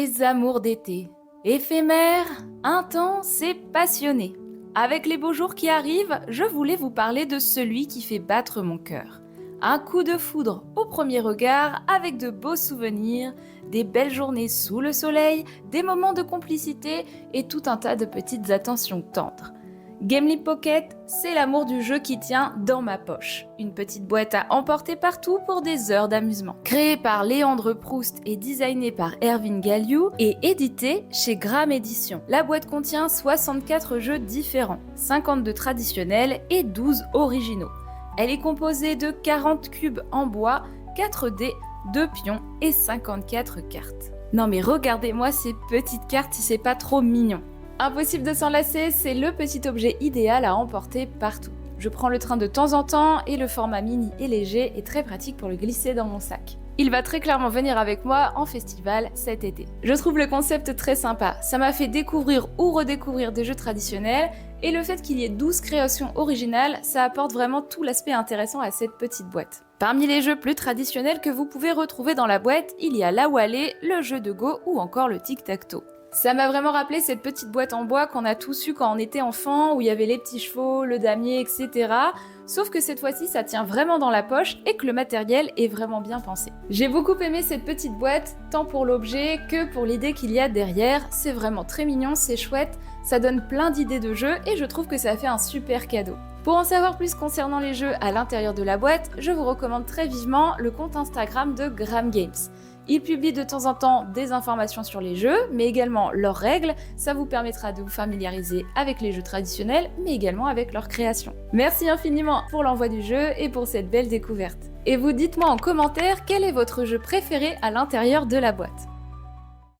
des amours d'été. Éphémères, intenses et passionnés. Avec les beaux jours qui arrivent, je voulais vous parler de celui qui fait battre mon cœur. Un coup de foudre au premier regard avec de beaux souvenirs, des belles journées sous le soleil, des moments de complicité et tout un tas de petites attentions tendres. Gamely Pocket, c'est l'amour du jeu qui tient dans ma poche. Une petite boîte à emporter partout pour des heures d'amusement. Créée par Léandre Proust et designée par Erwin Galliou et éditée chez Gram Éditions. La boîte contient 64 jeux différents, 52 traditionnels et 12 originaux. Elle est composée de 40 cubes en bois, 4 dés, 2 pions et 54 cartes. Non mais regardez-moi ces petites cartes si c'est pas trop mignon. Impossible de s'en lasser, c'est le petit objet idéal à emporter partout. Je prends le train de temps en temps et le format mini et léger est très pratique pour le glisser dans mon sac. Il va très clairement venir avec moi en festival cet été. Je trouve le concept très sympa, ça m'a fait découvrir ou redécouvrir des jeux traditionnels et le fait qu'il y ait 12 créations originales, ça apporte vraiment tout l'aspect intéressant à cette petite boîte. Parmi les jeux plus traditionnels que vous pouvez retrouver dans la boîte, il y a la Wallet, le jeu de Go ou encore le tic-tac-toe. Ça m'a vraiment rappelé cette petite boîte en bois qu'on a tous eu quand on était enfant, où il y avait les petits chevaux, le damier, etc. Sauf que cette fois-ci, ça tient vraiment dans la poche et que le matériel est vraiment bien pensé. J'ai beaucoup aimé cette petite boîte, tant pour l'objet que pour l'idée qu'il y a derrière. C'est vraiment très mignon, c'est chouette, ça donne plein d'idées de jeux et je trouve que ça fait un super cadeau. Pour en savoir plus concernant les jeux à l'intérieur de la boîte, je vous recommande très vivement le compte Instagram de Gram Games. Ils publient de temps en temps des informations sur les jeux, mais également leurs règles. Ça vous permettra de vous familiariser avec les jeux traditionnels, mais également avec leur création. Merci infiniment pour l'envoi du jeu et pour cette belle découverte. Et vous dites-moi en commentaire quel est votre jeu préféré à l'intérieur de la boîte.